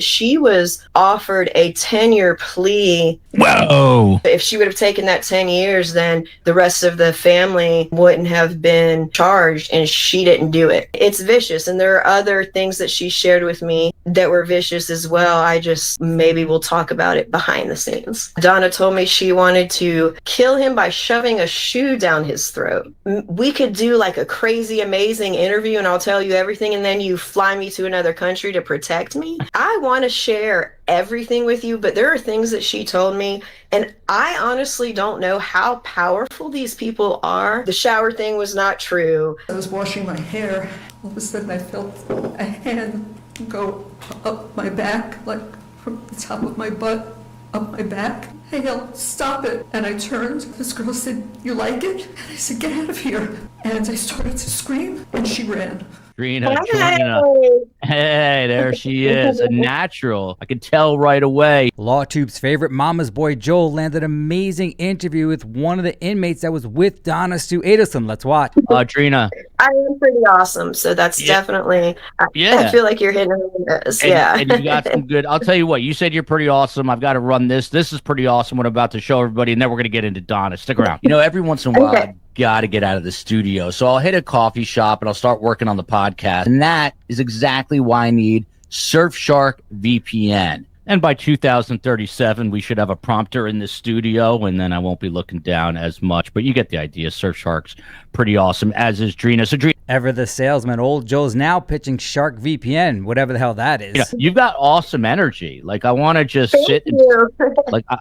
She was offered a 10-year plea. Whoa. If she would have taken that 10 years, then the rest of the family wouldn't have been charged, and she didn't do it. It's vicious, and there are other things that she shared with me that were vicious as well. Maybe we'll talk about it behind the scenes. Donna told me she wanted to kill him by shoving a shoe down his throat. We could do like a crazy, amazing interview, and I'll tell you everything, and then you fly me to another country to protect me. I want to share everything with you, but there are things that she told me, and I honestly don't know how powerful these people are. The shower thing was not true. I was washing my hair. All of a sudden I felt a hand go up my back, like from the top of my butt up my back. I yelled, "Stop it!" And I turned. This girl said, "You like it?" And I said, "Get out of here." And I started to scream, and she ran. Trina. Hey, there she is, a natural. I could tell right away. LawTube's favorite mama's boy Joel landed an amazing interview with one of the inmates that was with Donna Shoe Adelson. Let's watch. Trina. I am pretty awesome, so that's definitely. I feel like you're hitting on this. And you got some good. I'll tell you what. You said you're pretty awesome. I've got to run this. This is pretty awesome. What I'm about to show everybody, and then we're gonna get into Donna. Stick around. Every once in a while. Okay. Got to get out of the studio. So I'll hit a coffee shop and I'll start working on the podcast. And that is exactly why I need Surfshark VPN. And by 2037, we should have a prompter in the studio, and then I won't be looking down as much. But you get the idea. Surfshark's pretty awesome, as is Drina. So, Drina, ever the salesman, old Joe's now pitching Shark VPN, whatever the hell that is. You've got awesome energy. Like, I want to just sit and,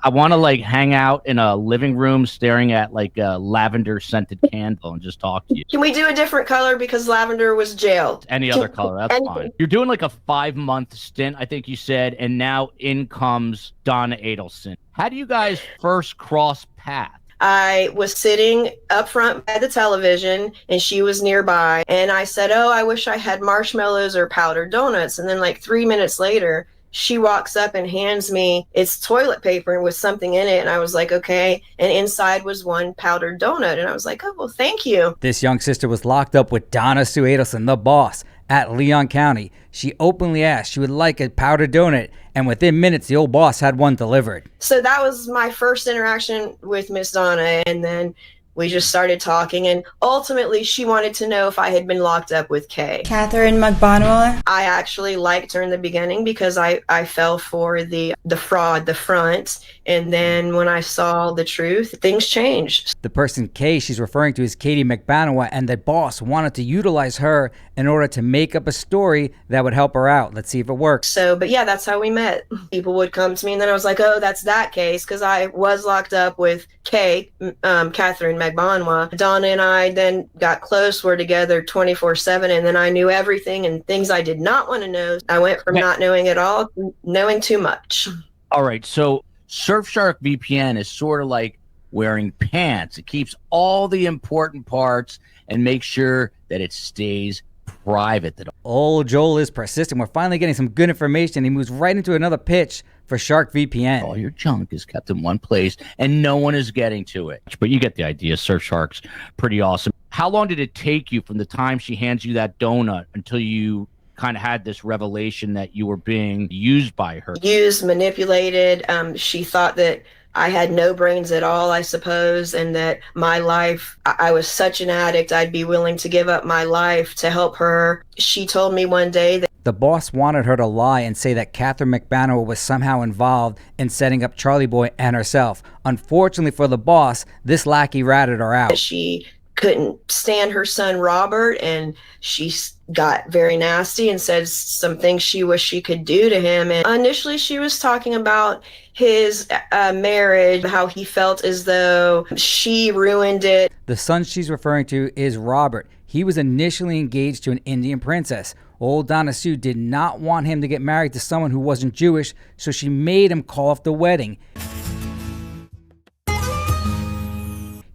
I want to hang out in a living room staring at a lavender scented candle and just talk to you. Can we do a different color because lavender was jailed? Any other color, that's fine. You're doing a 5-month stint, I think you said, and now in comes Donna Adelson. How do you guys first cross paths? I was sitting up front by the television and she was nearby, and I said, "Oh, I wish I had marshmallows or powdered donuts." And then 3 minutes later, she walks up and hands me, it's toilet paper with something in it. And I was like, okay. And inside was one powdered donut. And I was like, oh, well, thank you. This young sister was locked up with Donna Shoe Adelson, the boss, at Leon County. She openly asked she would like a powdered donut, and within minutes, the old boss had one delivered. So that was my first interaction with Miss Donna, and then we just started talking, and ultimately she wanted to know if I had been locked up with Kay. Catherine McBonwell. I actually liked her in the beginning because I fell for the fraud, the front, and then when I saw the truth, things changed. The person Kay she's referring to is Katie McBonwell, and the boss wanted to utilize her in order to make up a story that would help her out. Let's see if it works. So, but yeah, that's how we met. People would come to me, and then I was like, oh, that's that case, because I was locked up with Kay, Catherine McBonwell. Donna and I then got close. We're together 24/7, and then I knew everything and things I did not want to know. I went from not knowing at all to knowing too much. All right, so Surfshark VPN is sort of like wearing pants. It keeps all the important parts and makes sure that it stays private. Old Joel is persistent. We're finally getting some good information. He moves right into another pitch for Shark VPN. All your junk is kept in one place and no one is getting to it. But you get the idea. Surfshark's pretty awesome. How long did it take you from the time she hands you that donut until you kind of had this revelation that you were being used by her? Used, manipulated. She thought that I had no brains at all, I suppose, and that my life, I was such an addict, I'd be willing to give up my life to help her. She told me one day that the boss wanted her to lie and say that Catherine McBonwell was somehow involved in setting up Charlie Boy and herself. Unfortunately for the boss, this lackey ratted her out. She couldn't stand her son Robert, and she got very nasty and said some things she wished she could do to him. And initially she was talking about his marriage, how he felt as though she ruined it. The son she's referring to is Robert. He was initially engaged to an Indian princess. Old Donna Shoe did not want him to get married to someone who wasn't Jewish, so she made him call off the wedding.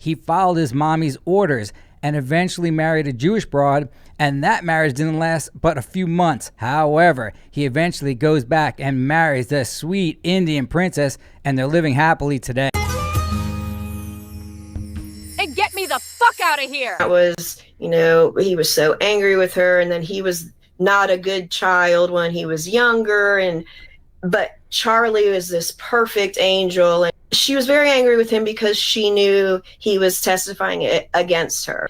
He followed his mommy's orders and eventually married a Jewish broad, and that marriage didn't last but a few months. However, he eventually goes back and marries the sweet Indian princess, and they're living happily today. And get me the fuck out of here! That was, he was so angry with her, and then he was not a good child when he was younger, and But Charlie was this perfect angel, and she was very angry with him because she knew he was testifying against her.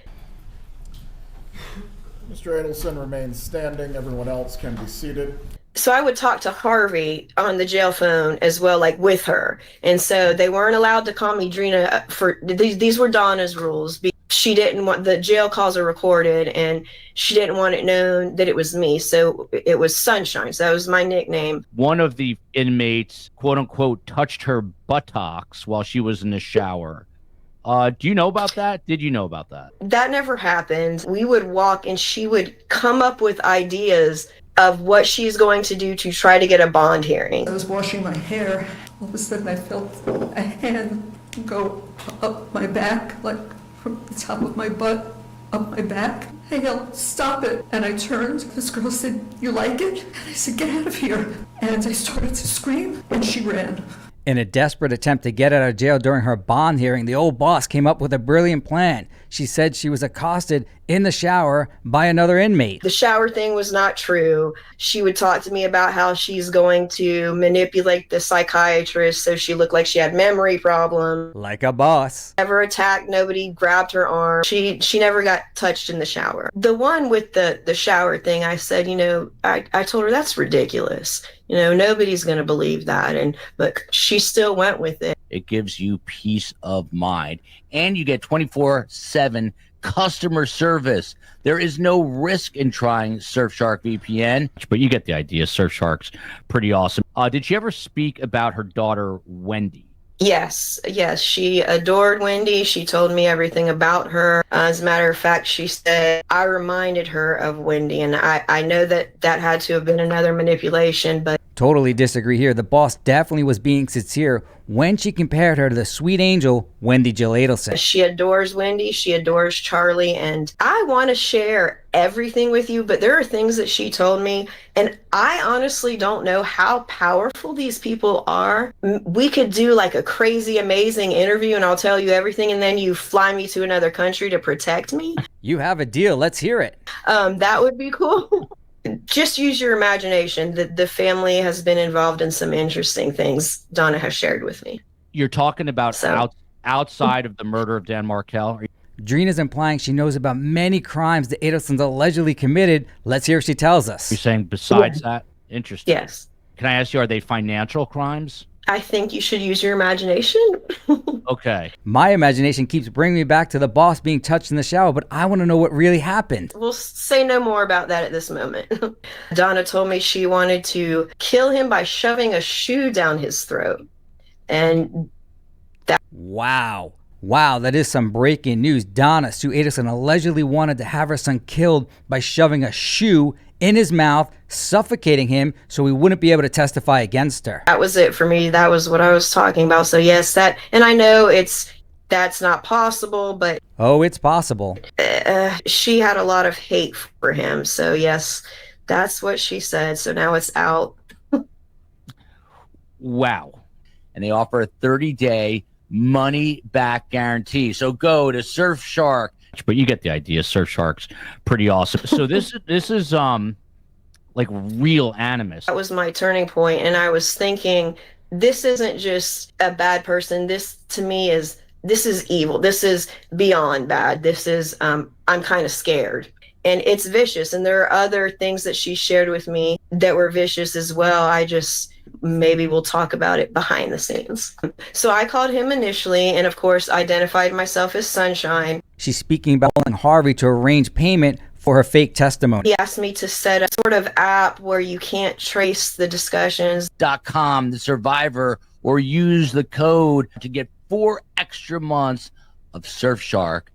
Mr. Adelson remains standing. Everyone else can be seated. So I would talk to Harvey on the jail phone as well, like with her. And so they weren't allowed to call me Drina for these were Donna's rules. She didn't want the jail calls are recorded, and she didn't want it known that it was me. So it was Sunshine. So that was my nickname. One of the inmates, quote unquote, touched her buttocks while she was in the shower. Do you know about that? Did you know about that? That never happened. We would walk and she would come up with ideas of what she's going to do to try to get a bond hearing. I was washing my hair. All of a sudden I felt a hand go up my back, like from the top of my butt up my back. I yelled, "Stop it!" And I turned. This girl said, "You like it?" And I said, "Get out of here." And I started to scream, and she ran. In a desperate attempt to get out of jail during her bond hearing, the old boss came up with a brilliant plan. She said she was accosted in the shower by another inmate. The shower thing was not true. She would talk to me about how she's going to manipulate the psychiatrist so she looked like she had memory problems. Like a boss. Never attacked, nobody grabbed her arm. She never got touched in the shower. The one with the shower thing, I said, I told her that's ridiculous. Nobody's going to believe that. But she still went with it. It gives you peace of mind. And you get 24/7 customer service. There is no risk in trying Surfshark VPN. But you get the idea. Surfshark's pretty awesome. Did she ever speak about her daughter, Wendy? Yes. She adored Wendy. She told me everything about her. As a matter of fact, she said, I reminded her of Wendy. And I know that had to have been another manipulation, but Totally disagree here. The boss definitely was being sincere when she compared her to the sweet angel, Wendy Jill Adelson. She adores Wendy. She adores Charlie. And I want to share everything with you, but there are things that she told me, and I honestly don't know how powerful these people are. We could do like a crazy, amazing interview, and I'll tell you everything, and then you fly me to another country to protect me. You have a deal. Let's hear it. That would be cool. Just use your imagination. The family has been involved in some interesting things Donna has shared with me. You're talking about outside of the murder of Dan Markel? Drina's implying she knows about many crimes the Adelsons allegedly committed. Let's hear what she tells us. You're saying besides that? Interesting. Yes. Can I ask you, are they financial crimes? I think you should use your imagination. Okay. My imagination keeps bringing me back to the boss being touched in the shower, but I want to know what really happened. We'll say no more about that at this moment. Donna told me she wanted to kill him by shoving a shoe down his throat. And that... Wow, that is some breaking news. Donna Shoe Adelson allegedly wanted to have her son killed by shoving a shoe in his mouth, suffocating him so he wouldn't be able to testify against her. That was it for me. That was what I was talking about. So yes, and I know that's not possible, but... Oh, it's possible. She had a lot of hate for him. So yes, that's what she said. So now it's out. Wow. And they offer a 30-day money-back guarantee. So go to Surfshark. But you get the idea. Surfshark's pretty awesome. So this is like real animus. That was my turning point, and I was thinking, this isn't just a bad person. This to me is evil. This is beyond bad. This is I'm kind of scared. And it's vicious. And there are other things that she shared with me that were vicious as well. Maybe we'll talk about it behind the scenes. So I called him initially and, of course, identified myself as Sunshine. She's speaking about calling Harvey to arrange payment for her fake testimony. He asked me to set a sort of app where you can't trace the discussions. .com, the survivor, or use the code to get 4 extra months of Surfshark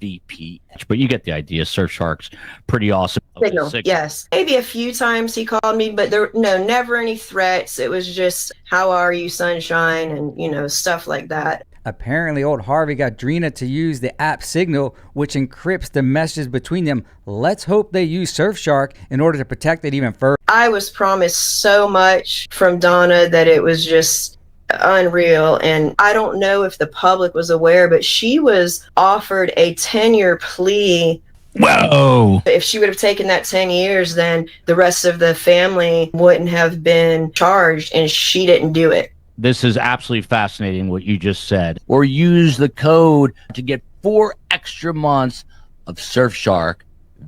VPN. But you get the idea. Surfshark's pretty awesome. Signal. Yes. Maybe a few times he called me, but never any threats. It was just, how are you, Sunshine? And, stuff like that. Apparently, old Harvey got Drina to use the app Signal, which encrypts the messages between them. Let's hope they use Surfshark in order to protect it even further. I was promised so much from Donna that it was just unreal. And I don't know if the public was aware, but she was offered a 10-year plea Whoa. If she would have taken that 10 years, then the rest of the family wouldn't have been charged, and she didn't do it. This is absolutely fascinating what you just said. Or use the code to get 4 extra months of Surfshark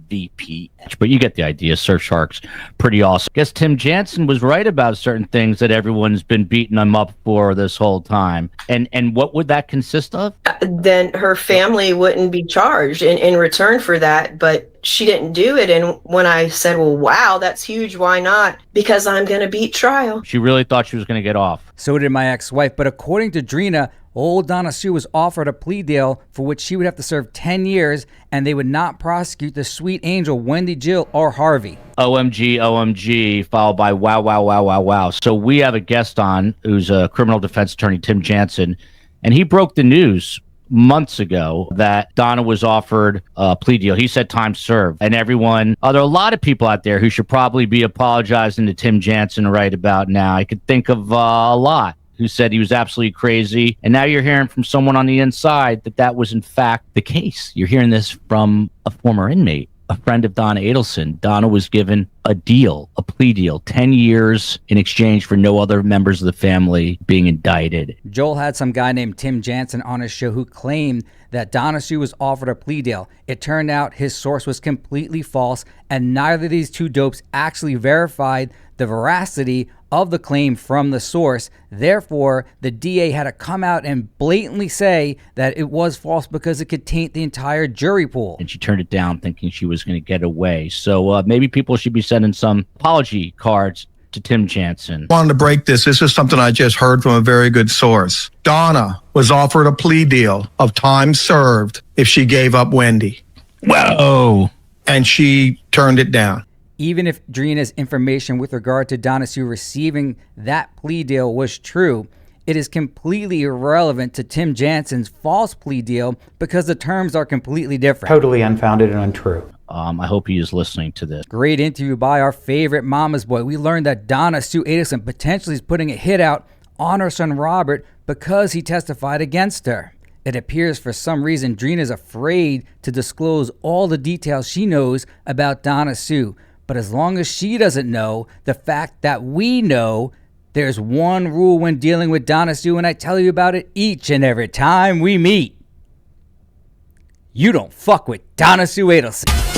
VPH. But you get the idea. Surfshark's pretty awesome. Guess Tim Jansen was right about certain things that everyone's been beating him up for this whole time. And what would that consist of? Then her family wouldn't be charged in return for that, but she didn't do it. And when I said, well, wow, that's huge, why not? Because I'm going to beat trial. She really thought she was going to get off. So did my ex-wife, but according to Drina, old Donna Shoe was offered a plea deal for which she would have to serve 10 years, and they would not prosecute the sweet angel Wendy, Jill, or Harvey. OMG, OMG, followed by wow, wow, wow, wow, wow. So we have a guest on who's a criminal defense attorney, Tim Jansen, and he broke the news months ago that Donna was offered a plea deal. He said time served. And everyone, there are a lot of people out there who should probably be apologizing to Tim Jansen right about now. I could think of a lot who said he was absolutely crazy. And now you're hearing from someone on the inside that that was in fact the case. You're hearing this from a former inmate, a friend of Donna Adelson. Donna was given a deal, a plea deal, 10 years in exchange for no other members of the family being indicted. Joel had some guy named Tim Jansen on his show who claimed that Donna Shoe was offered a plea deal. It turned out his source was completely false, and neither of these two dopes actually verified the veracity of the claim from the source. Therefore, the DA had to come out and blatantly say that it was false because it could taint the entire jury pool. And she turned it down thinking she was going to get away. So maybe people should be sending some apology cards to Tim Jansen. Wanted to break this. This is something I just heard from a very good source. Donna was offered a plea deal of time served if she gave up Wendy. Whoa. And she turned it down. Even if Drina's information with regard to Donna Shoe receiving that plea deal was true, it is completely irrelevant to Tim Jansen's false plea deal because the terms are completely different. Totally unfounded and untrue. I hope he is listening to this. Great interview by our favorite mama's boy. We learned that Donna Shoe Adelson potentially is putting a hit out on her son Robert because he testified against her. It appears for some reason Drina is afraid to disclose all the details she knows about Donna Shoe. But as long as she doesn't know the fact that we know, there's one rule when dealing with Donna Shoe, and I tell you about it each and every time we meet. You don't fuck with Donna Shoe Adelson.